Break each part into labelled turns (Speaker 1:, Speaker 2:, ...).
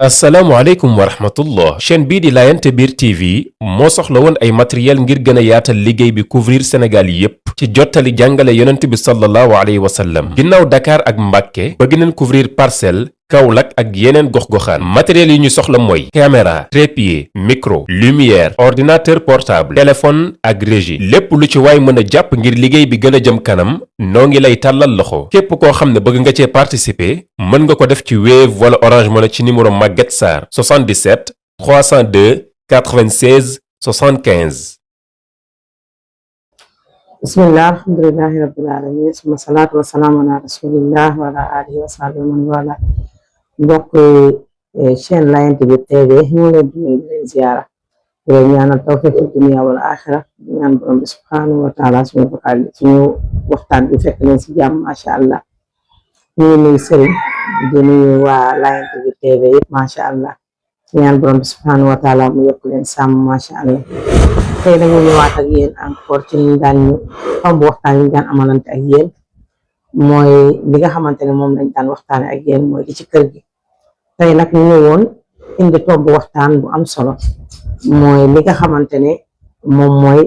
Speaker 1: asalaamaaleykum wa rahmatullah chaîne bii di Layante Biir TV moo soxla woon ay matériel ngir gën a yaatal liggéey bi couvrir Sénégal yépp ci jottali jàngale yonent bi sallallahu alayhi wa sallam ginnaaw Dakar ak Mbàkke bëgg nañ couvrir Parcelles Kaolack ak yeneen gox-goxaan matériel yi ñu soxla mooy caméra trépied micro lumière ordinateur portable téléphone ak régie lépp lu ci waay mën a jàpp ngir liggéey bi gën a jëm kanam noo ngi lay tàllal loxo képp koo xam ne bëgg nga cee participer mën nga ko def ci Wave wala Orange Money ci numéro Maguette Sarr 77 302 96 75.
Speaker 2: bismillah alhamdulillahi rabbil alamin suma salaatu wa salaamu ala rasulillah wa ala alihi wa sahbihi man wala mbokk chaîne Layante Biir TV ñu leen di nuyu di leen ziyaara di ñaanal tawfiq fi dunya wal axira di ñaan borom bi subhanahu wa taala suñu waxtaan bi fekk leen si jàmm macha allah ñu ngi nuyu sëriñ di nuyu waa Layante Biir TV yëpp macha allah ñaan borom bi subhanahu wa taala mu yokk leen sàmm macha allah tey dañu ñëwaat ak yéen encore ci liñ daan ñu tomb waxtaan yi ñu daan amalante ak yéen mooy li nga xamante ne moom lañ daan waxtaane ak yéen mooy li ci kër gi tey nag ñu ñëwoon indi tomb waxtaan bu am solo mooy li nga xamante ne moom mooy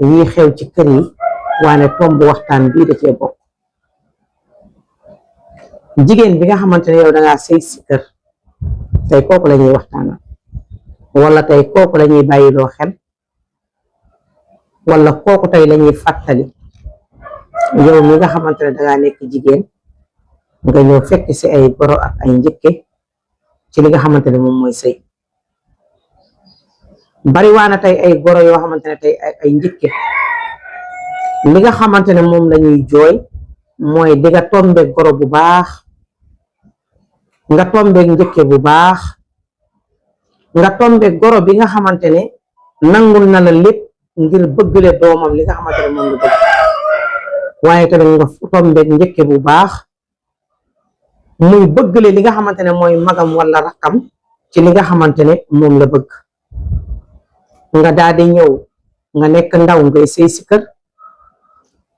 Speaker 2: yi xew ci kër yi waane tomb waxtaan bii da cee bokk jigéen bi nga xamante ne yow dangaa sëy si kër tey kooku la ñuy waxtaanal wala tey kooku la ñuy bàyyiloo xel wala kooku tey lañuy fàttali yow mi nga xamante ne dangaa nekk jigéen nga ñëw fekk si ay goro ak ay njëkke ci li nga xamante ne moom mooy sëy bari waana tey ay goro yoo xamante ne tey ay njëkke li nga xamante ne moom lañuy jooy mooy di nga tombe goro bu baax nga tombe njëkke bu baax nga tombe goro bi nga xamante ne nangul na la lépp ngir bëggle doomam li nga xamante ne moom la bëgg waaye tamit nga tombe njëkke bu baax muy bëggle li nga xamante ne mooy magam wala rakkam ci li nga xamante ne moom la bëgg nga daal di ñëw nga nekk ndaw ngay sëy si kër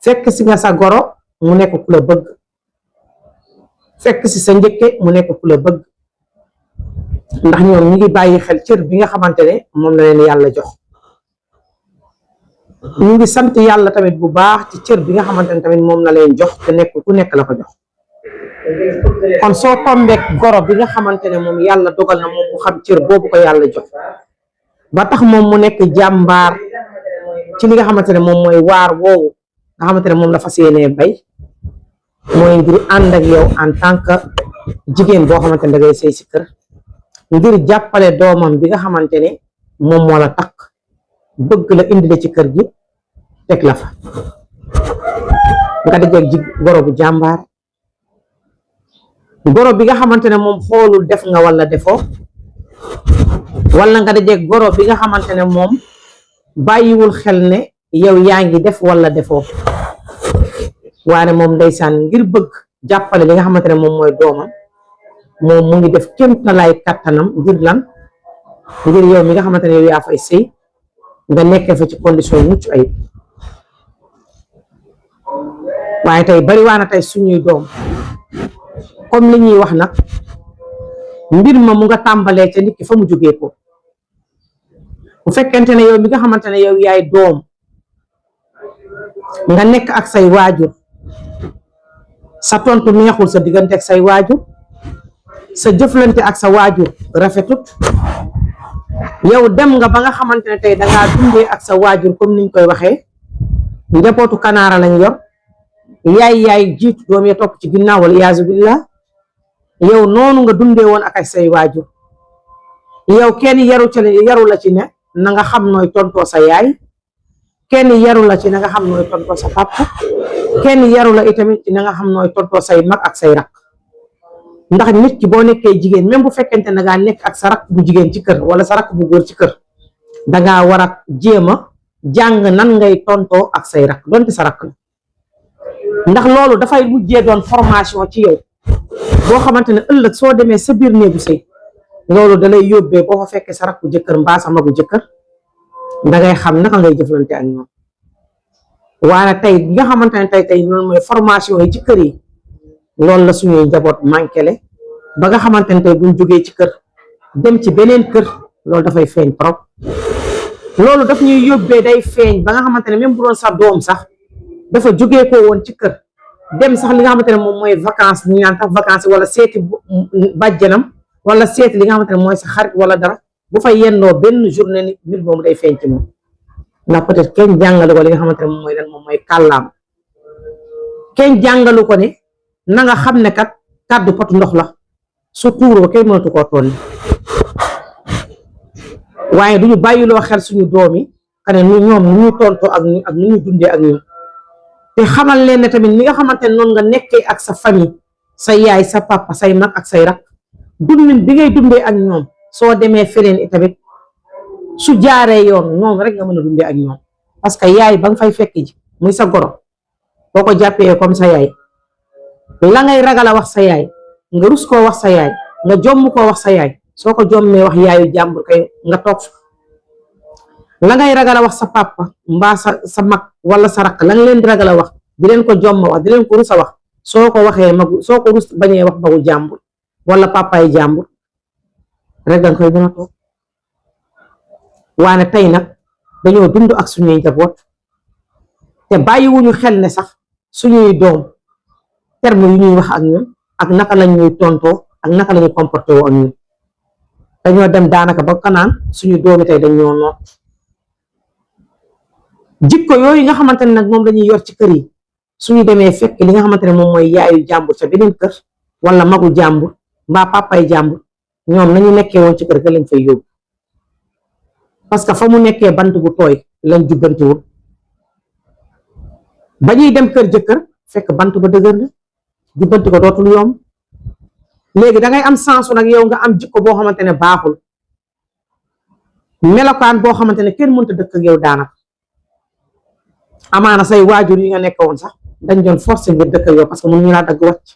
Speaker 2: fekk si nga sa goro mu nekk ku la bëgg fekk si sa njëkke mu nekk ku la bëgg ndax ñoom ñi ngi bàyyi xel cër bi nga xamante ne moom la leen yàlla jox ñu ngi sant yàlla tamit bu baax ci cër bi nga xamante ne tamit moom la leen jox te nekk ku nekk la ko jox kon soo tombeek goro bi nga xamante ne moom yàlla dogal na moom mu xam cër boobu ko yàlla jox ba tax moom mu nekk jàmbaar ci li nga xamante ne moom mooy waar woowu nga xamante ne moom la fas yéenee bay mooy ngir ànd ak yow en tant que jigéen boo xamante ne dangay sëy si kër ngir jàppale doomam bi nga xamante ne moom moo la takk bëgg la indi la ci kër gi teg la fa nga dajeeg goro bu jàmbaar goro bi nga xamante ne moom xoolul def nga wala defoo wala nga dajeeg goro bi nga xamante ne moom bàyyiwul xel ne yow yaa ngi def wala defoo waane moom ndeysaan ngir bëgg jàppale li nga xamante ne moom mooy doomam moom mu ngi def kéemtalaay kattanam ngir lan ngir yow mi nga xamante ne yow yaa fay sëy nga nekkee fa ci condition yu mucc ayib waaye tey bari waana tey suñuy doom comme li ñuy wax nag mbir ma mu nga tàmbalee ca nit ki fa mu jógee ko bu fekkente ne yow mi nga xamante ne yow yaay doom nga nekk ak say waajur sa tontu neexul sa diggante ak say waajur sa jëflante ak sa waajur rafetut yow dem nga ba nga xamante ne tey dangaa dundee ak sa waajur comme niñ koy waxee njabootu kanaara lañ yor yaay jiitu doom ya topp ci ginnaaw wala iyaazu billah yow noonu nga dundee woon ak ay say waajur yow kenn yaru la ci ne na nga xam nooy tontoo sa yaay kenn yaru la ci na nga xam nooy tontoo sa papa kenn yaru la itamit ci na nga xam nooy tontoo say mag ak say rak ndax nit ki boo nekkee jigéen même bu fekkente ne dangaa nekk ak sa rakk bu jigéen ci kër wala sa rakk bu góor ci kër dangaa war a jéem a jàng nan ngay tontoo ak say rakk donte sa rakk la ndax loolu dafay mujjee doon formation ci yow boo xamante ne ëllëg soo demee sa biir néegu sëy loolu dalay yóbbee boo fa fekkee sa rakku jëkkër mbaa sa magu jëkkër dangay xam naka ngay jëflante ak ñoom waane tey bi nga xamante ne tey loolu mooy formation yi ci kër yi loolu la suñuy njaboot manqué le ba nga xamante ne tey buñ jógee ci kër dem ci beneen kër loolu dafay feeñ trop. loolu daf ñuy yóbbee day feeñ ba nga xamante ne même bu doon sa doom sax dafa jógee ko woon ci kër dem sax li nga xamante ne moom mooy vacances ñu naan tax vacances wala seeti bàjjanam wala seeti li nga xamante ne mooy sa xarit wala dara bu fa yennoo benn journée ni mbir moomu day feeñ ci moom ndax peut-être kenn jàngalu ko li nga xamante ne moom mooy lan moom mooy kàllaam kenn jàngalu ko ne na nga xam ne kat kàddu pot ndox la su tuuroo kenn mënatu koo toll waaye duñu bàyyiloo xel suñu doom yi xane nu ñoom nu ñuy tontoo ak nu ñuy dundee ak ñun te xamal leen ne tamit ni nga xamante ne noonu nga nekkee ak sa famille sa yaay sa papa say mag ak say rak dundin bi ngay dundee ak ñoom soo demee feneen itamit su jaaree yoon ñoom rek nga mën a dundee ak ñoom parce que yaay ba nga fay fekk ji muy sa goro boo ko jàppee comme sa yaay la ngay ragal a wax sa yaay nga rus koo wax sa yaay nga jomm koo wax sa yaay soo ko jommee wax yaayu jàmbur kay nga toog fa la ngay ragal a wax sa papa mbaa sa mag wala sa rakk la nga leen di ragal a wax di leen ko jomma wax di leen ko rus a wax soo ko waxee magu soo ko rus bañee wax magu jàmbur wala papaay jàmbur rek danga koy mën a toog waane tey nag dañoo dund ak suñuy njaboot te bàyyiwuñu xel ne sax suñuy doom terme yu ñuy wax ak ñun ak naka lañ ñuy tontoo ak naka lañuy comporté woo ak ñun dañoo dem daanaka ba kanaan suñu doomi tey dañoo noot jikko yooyu nga xamante ne nag moom lañuy yor ci kër yi suñu demee fekk li nga xamante ne moom mooy yaayu jàmbur ca beneen kër wala magu jàmbur mbaa papay jàmbur ñoom nañu nekkee woon ci kër ga lañ fay yóbbu parce que fa mu nekkee bant bu tooy lañ jubbantiwul ba ñuy dem kër jëkkër fekk bant ba dëgër na jubbanti ko dootul yomb léegi dangay am sensu nag yow nga am jikko boo xamante ne baaxul melokaan boo xamante ne kenn mënta dëkk ak yow daanaka amaana say waajur yi nga nekk woon sax dañ doon forcer ngir dëkk ak yow parce que mënuñu laa dagg wàcc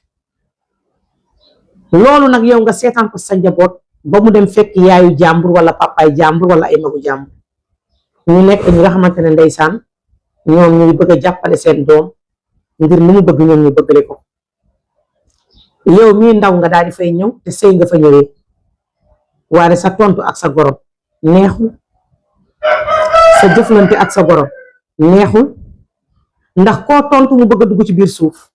Speaker 2: loolu nag yow nga seetaan ko sa njaboot ba mu dem fekk yaayu jàmbur wala papaay jàmbur wala ay magu jàmbur ñu nekk ñi nga xamante ne ndeysaan ñoom ñuy bëgg a jàppale seen doom ngir li mu bëgg ñoom ñu bëggale ko yow mii ndaw nga daal di fay ñëw te sëy nga fa ñëwee waaye sa tontu ak sa goro neexul sa jëflante ak sa goro neexul ndax koo tontu mu bëgg a dugg ci biir suuf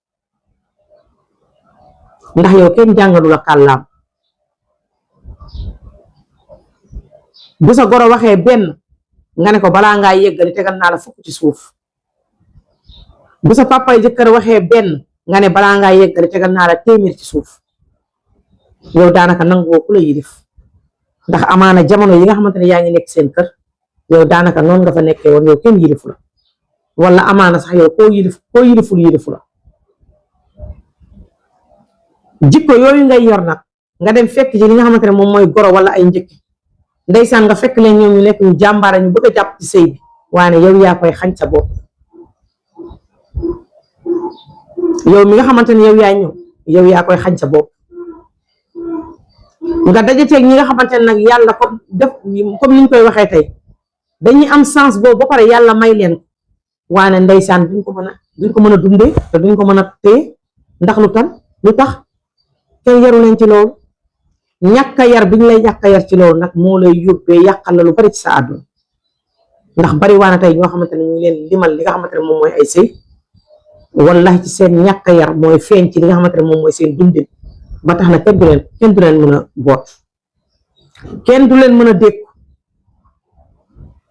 Speaker 2: ndax yow kenn jàngalu la kàllaam bu sa goro waxee benn nga ne ko balaa ngaa yeggali tegal naa la fukk ci suuf bu sa papay jëkkër waxee benn nga ne balaa ngaa yeggali tegal naa la téeméer ci suuf yow daanaka nangoo ku la yilif ndax amaana jamono yi nga xamante ne yaa ngi nekk seen kër yow daanaka noonu nga fa nekkee woon yow kenn yilifu la wala amaana sax yow koo yiliful yilifu la jikko yooyu ngay yor nag nga dem fekk ci li nga xamante ne moom mooy goro wala ay njëkk ndeysaan nga fekk leen ñoom ñu nekk ñu jàmbaara ñu bëgg a jàpp ci sëy bi waane yow yaa koy xañ sa bopp yow mi nga xamante ne yow yaa ñëw yow yaa koy xañ sa bopp nga dajateeg ñi nga xamante ne nag yàlla comme def comme ni ñu koy waxee tey dañuy am sens boobu ba pare yàlla may leen waane ndeysaan duñ ko mën a dundee te duñ ko mën a téye ndax lu tax kenn yaru leen ci loolu ñàkk a yar bi ñu lay ñàkk a yar ci loolu nag moo lay yóbbee yàqal la lu bari ci sa àdduna ndax bari waana tey ñoo xamante ne ñu ngi leen limal li nga xamante ne moom mooy ay sëy wallahi ci seen ñàkk a yar mooy feeñ ci li nga xamante ne moom mooy seen dundin ba tax na kenn du leen mën a boot kenn du leen mën a dékku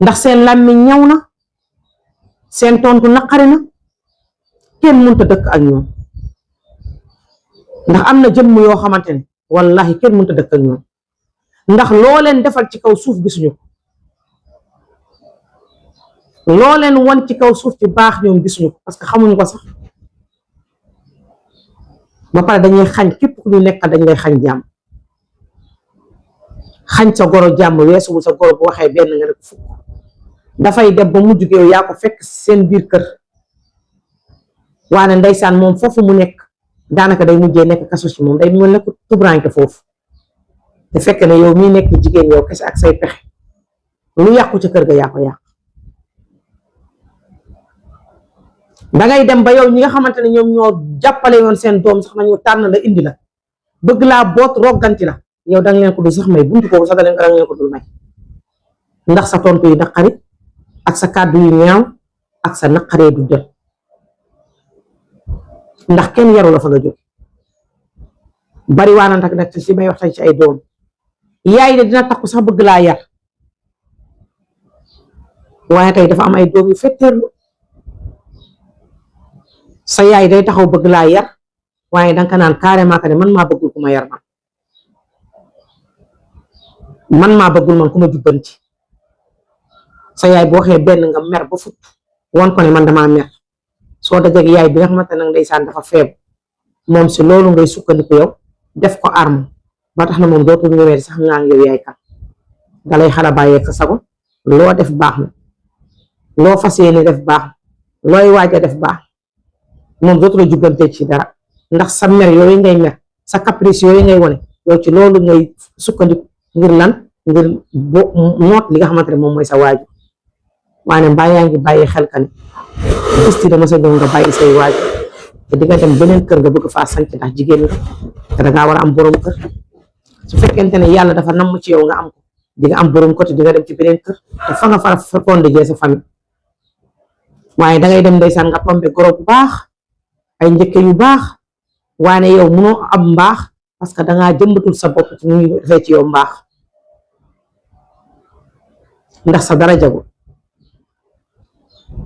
Speaker 2: ndax seen làmmiñ ñaw na seen tontu naqari na kenn mënta dëkk ak ñoom ndax am na jëmm yoo xamante ne wallahi kenn mënta dëkk ak ñoom ndax loo leen defal ci kaw suuf gisuñu ko loo leen wan ci kaw suuf ci baax ñoom gisuñu ko parce que xamuñu ko sax ba pare dañuy xañ képp ku ñu nekkal dañ lay xañ jàmm xañ sa goro jàmm weesuwul sa goro bu waxee benn nga ne ko fukk dafay dem ba mujj yow yaa ko fekk seen biir kër waane ndeysaan moom foofu mu nekk daanaka day mujjee nekk kaso ci moom day mel ne ko tubranke foofu te fekk ne yow mii nekk jigéen yow kese ak say pexe lu yàqu ci kër ga yaa ko yàq dangay dem ba yow ñi nga xamante ne ñoom ñoo jàppale yoon seen doom sax nañu tànn la indi la bëgg laa boot rogganti la yow danga leen ko dul sax may buntu boobu sax danga leen ko dul may ndax sa tontu yi naqari ak sa kàddu yu ñaaw ak sa naqaree du dël ndax kenn yaru la fa nga jóg bari waana nag ci may waxtaan ci ay doom yaay de dina takku sax bëgg laa yar waaye tey dafa am ay doom yu fetteerlu sa yaay day taxaw bëgg laa yar waaye danga ko naan carrément que ne man maa bëggul ku ma yar man maa bëggul man ku ma jubbanti sa yaay boo waxee benn nga mer ba fut won ko ne man damaa mer soo dajeeg yaay bi nga xamante ne ndeysaan dafa feeb moom si loolu ngay sukkandiku yow def ko arme ba tax na moom dootul ñëwee sax ngaa ngi yow yaay kan dalay xala bàyyeeg sa sago loo def baax na loo fas yéene def baax na looy waaj a def baax moom dootul a jubbante ci dara ndax sa mer yooyu ngay mer sa caprice yooyu ngay wone yow ci loolu ngay sukkandiku ngir lan ngir noot li nga xamante ne moom mooy sa waajur waaye mbaa yaa ngi bàyyi xel ka ne gis ti dama sa ñëw nga bàyyi say waajur te di nga dem beneen kër nga bëgg faa sanc ndax jigéen nga te dangaa war a am borom kër su fekkente ne yàlla dafa namm ci yow nga am ko di nga am borom kër te di nga dem ci beneen kër te fa nga fara fondé jee sa famille waaye dangay dem ndeysaan nga tombe goro bu baax ay njëkke yu baax waaye yow mënoo am mbaax parce que dangaa jëmbatul sa bopp ci ñu defee ci yow mbaax ndax sa dara jagul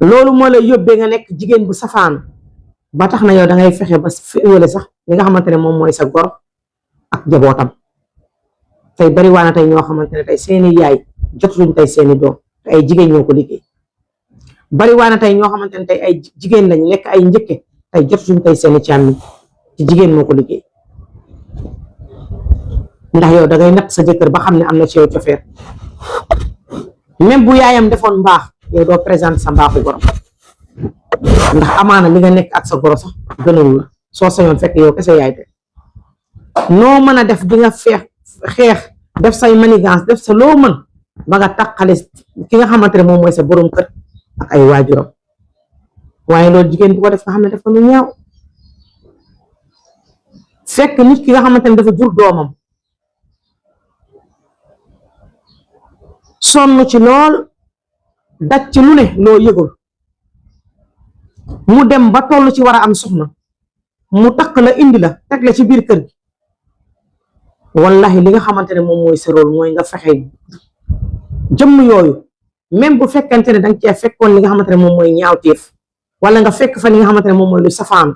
Speaker 2: loolu moo lay yóbbee nga nekk jigéen bu safaan ba tax na yow dangay fexe ba féewale sax li nga xamante ne moom mooy sa gor ak jabootam tey bari waana tey ñoo xamante ne tey seeni yaay jotuñ tey seeni doom te ay jigéen ñoo ko liggéey bari waana tey ñoo xamante ne tey ay jigéen lañ nekk ay njëkke tey jotuñ tey seeni càmmi ci jigéen moo ko liggéey ndax yow dangay natt sa jëkkër ba xam ne am na ci yow cofeer même bu yaayam defoon mbaax yow doo présenter sa mbaaxu goro ndax amaana li nga nekk ak sa goro sax gënal la soo sañoon fekk yow kese yaay de noo mën a def di nga xeex def say manigance def sa loo mën ba nga taqale ki nga xamante ne moom mooy sa borom kër ak ay waajuram waaye loolu jigéen bu ko def nga xam ne def ko lu ñaaw fekk nit ki nga xamante ne dafa jur doomam sonn ci lool daj ci lu ne loo yëgul mu dem ba toll ci war a am soxna mu takk la indi la teg la ci biir kër gi wallahi li nga xamante ne moom mooy sa rôle mooy nga fexe jëmm yooyu même bu fekkente ne danga cee fekkoon li nga xamante ne moom mooy ñaawteef wala nga fekk fa li nga xamante ne moom mooy lu safaan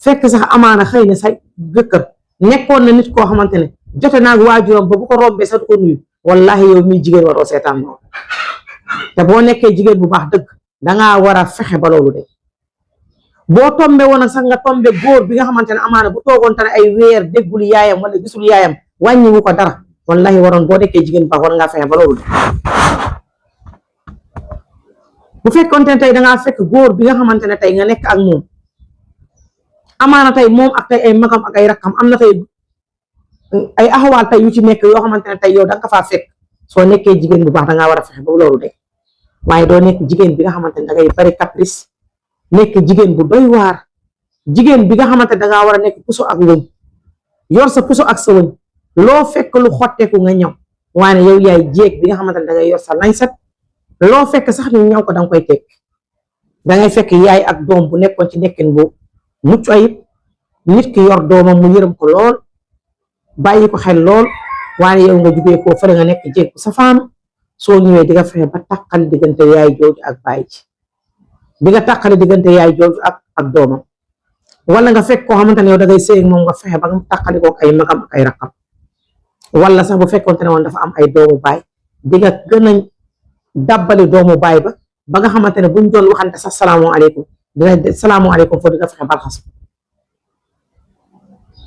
Speaker 2: fekk sax amaana xëy na sa jëkkër nekkoon na nit koo xamante ne jote naag waajuram ba bu ko rombee sax du ko nuyu wallahi yow miy jigéen waroo seetaan noonu te boo nekkee jigéen bu baax dëgg dangaa war a fexe ba loolu de boo tombe woon ak sax nga tombe góor bi nga xamante ne amaana bu toogoon te ne ay weer déggul yaayam wala gisul yaayam wàññiwu ko dara wallahi waroon boo nekkee jigéen bu baax war ngaa fexe ba loolu de bu fekkoon ne tey dangaa fekk góor bi nga xamante ne tey nga nekk ak moom amaana tey moom ak tey ay magam ak ay rakkam am na tey ay axawaal tey yu ci nekk yoo xamante ne tey yow danga ko faa fekk soo nekkee jigéen bu baax dangaa war a fexe ba loolu de waaye doo nekk jigéen bi nga xamante ne dangay bari caprice nekk jigéen bu doy waar jigéen bi nga xamante ne dangaa war a nekk puso ak wëñ yor sa puso ak sa wëñ loo fekk lu xotteeku nga ñëw waaye yow yaay jéeg bi nga xamante ne dangay yor sa lañset loo fekk sax ñu ñëw ko danga koy teg dangay fekk yaay ak doom bu nekkoon ci nekkin bu mucc ayib nit ki yor doomam mu yërëm ko lool bàyyi ko xel lool waaye yow nga jugee koo fële nga nekk jéeg bu safaan soo ñëwee di nga fexe ba tàqali diggante yaay jooju ak baay ji bi nga tàqali diggante yaay jooju ak doomam wala nga fekk koo xamante ne yow dangay sëy ak moom nga fexe ba nga tàqali ko ay magam ak ay rakkam wala sax bu fekkoonte ne woon dafa am ay doomu baay di nga gën a dabbali doomu baay ba nga xamante ne buñ doon waxante sax salaamualeykum dina salaamualeykum foofu di nga fexe balxas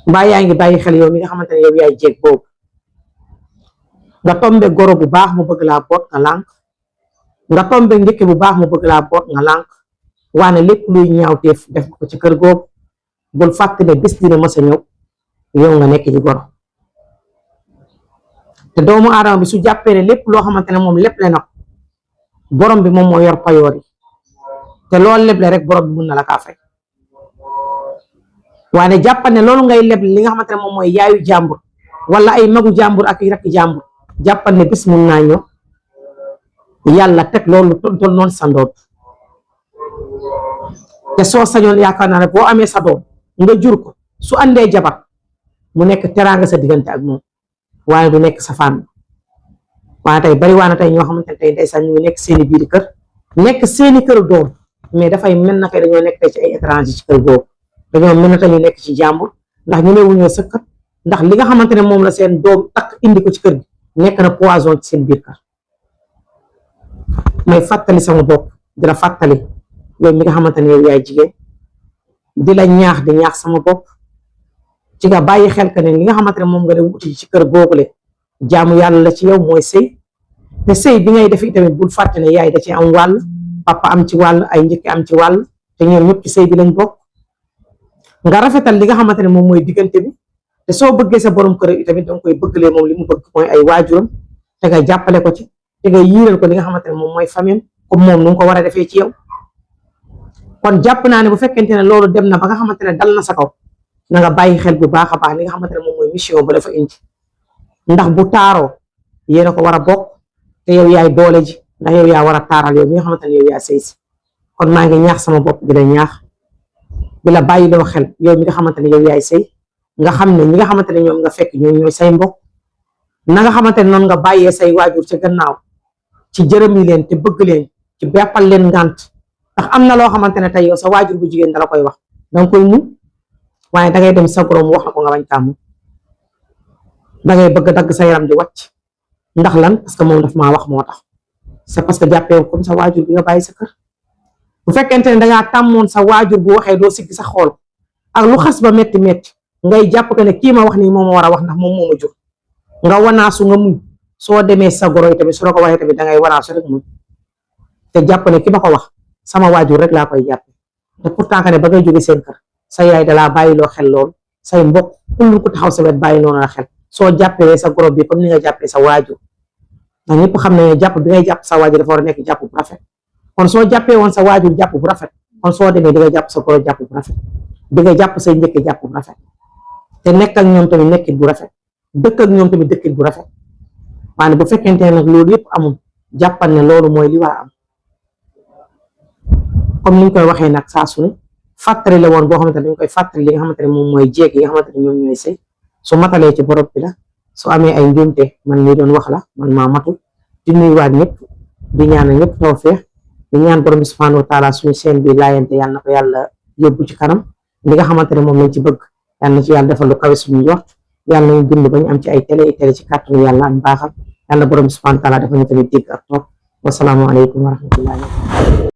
Speaker 2: mbaa yaa ngi bàyyi xel yow mi nga xamante ne yow yaay jéeg boobu nga tombe goro bu baax mu bëgg laa boot nga lànk nga tombe njëkk bu baax mu bëgg laa boot nga lànk waane lépp luy ñaawteef def ko ci kër googu bul fàtte ne bis dina mës a ñëw yow nga nekk ci goro te doomu aadama bi su jàppee ne lépp loo xamante ne moom lépp le na ko borom bi moom moo yor payoor yi te loolu leble rek borom bi mun na la kaa fay waaye jàppal ne loolu ngay leble li nga xamante ne moom mooy yaayu jàmbur wala ay magu jàmbur ak i rakki jàmbur jàppal ne bis mun naa ñëw yàlla teg loolu tol noonu sa ndoot te soo sañoon yaakaar naa ne boo amee sa doom nga jur ko su andee jabar mu nekk teraanga sa diggante ak moom waaye du nekk sa fànn waaye tey bari waa na tey ñoo xamante ne tey ndeysaan ñu ngi nekk seeni biir kër nekk seeni kër doom mais dafay mel na kay dañoo nekk tey ci ay étranger ci kër googu dañoo mel na tey ñu nekk ci jàmbur ndax ñu ne wuñoo sëkkat ndax li nga xamante ne moom la seen doom takk indi ko ci kër gi nekk na poison ci seen biir kër may fàttali sama bopp di la fàttali yow mi nga xamante ne yow yaay jigéen di la ñaax di ñaax sama bopp ci nga bàyyi xel que ne li nga xamante ne moom nga dem wuti ci kër googule jaamu yàlla la ci yow mooy sëy te sëy bi ngay def tamit bul fàtte ne yaay da ci am wàll papa am ci wàll ay njëkki am ci wàll te ñoom ñëpp ci sëy bi lañ bokk nga rafetal li nga xamante ne moom mooy diggante bi te soo bëggee sa borom kër yi tamit danga koy bëggalee moom li mu bëgg mooy ay waajuram te nga jàppale ko ci te nga yiiral ko li nga xamante ne moom mooy famille comme moom nu nga ko war a defee ci yow kon jàpp naa ne bu fekkente ne loolu dem na ba nga xamante ne dal na sa kaw na nga bàyyi xel bu baax a baax li nga xamante ne moom mooy mission ba dafa indi ndax bu taaroo yéen a ko war a bokk te yow yaay doole ji ndax yow yaa war a taaral yow mi nga xamante ne yow yaa sëy si kon maa ngi ñaax sama bopp di la ñaax di la bàyyi loo xel yow mi nga xamante ne yow yaay sëy nga xam ne ñi nga xamante ne ñoom nga fekk ñooy say mbokk na nga xamante ne noonu nga bàyyee say waajur ci gannaaw ci jërëmi leen te bëgg leen ci beppal leen ngànt ndax am na loo xamante ne tey yow sa waajur bu jigéen dala koy wax danga koy muñ waaye dangay dem sa borom wax la ko nga bañ kaa muñ dangay bëgg dagg sa yaram di wàcc ndax lan parce que moom daf maa wax moo tax c'est parce que jàppee comme sa waajur bi nga bàyyi sa kër bu fekkente ne dangaa tàmmoon sa waajur bu waxee doo siggi sa xool ak lu xas ba metti metti ngay jàpp que ne kii ma wax nii moom ma war a wax ndax moom moo ma jur nga wanaasu nga muñ soo demee sa goro yi tamit su la ko waxee tamit dangay wanaasu rek muñ te jàpp ne ki ma ko wax sama waajur rek laa koy jàppe te pourtant que ne ba ngay jóge seen kër sa yaay dalaa bàyyi loo xel lool say mbokk kullu ko taxaw sa wet bàyyi noonu la xel soo jàppee sa goro bi comme ni nga jàppee sa waajur ndax ñëpp xam ne jàpp bi ngay jàpp sa waajur dafa war a nekk jàpp bu rafet kon soo jàppee woon sa waajur jàpp bu rafet kon soo demee di nga jàpp sa goro jàpp bu rafet di nga jàpp say njëkk jàpp bu rafet te nekk ak ñoom tamit nekkit bu rafet dëkk ak ñoom tamit dëkkit bu rafet waaye bu fekkente ne nag loolu yëpp amul jàppal ne loolu mooy li war a am comme ni ñu koy waxee nag saa su ne fàttali la woon boo xamante ne dañ koy fàttali li nga xamante ne moom mooy jéeg yi nga xamante ne ñoom ñooy sëy su matalee ci borom bi la su amee ay njuumte man mii doon wax la man maa matul di nuyuwaat ñëpp di ñaanal ñëpp tawfeex di ñaan borom bi subhanahu wa taala suñu seen bi laayante yàlla na ko yàlla yóbbu ci kanam li nga xamante ne moom lañ ci bëgg yàlla na ci yàlla defal lu kawe suñu njort yàlla nañu bind ba ñu am ci ay télé ci kàttanu yàlla am baaxal yàlla borom bi subhanahu wa taala dafa ñu tamit dégg ak toog wasalaamu aleykum wa rahmatullahi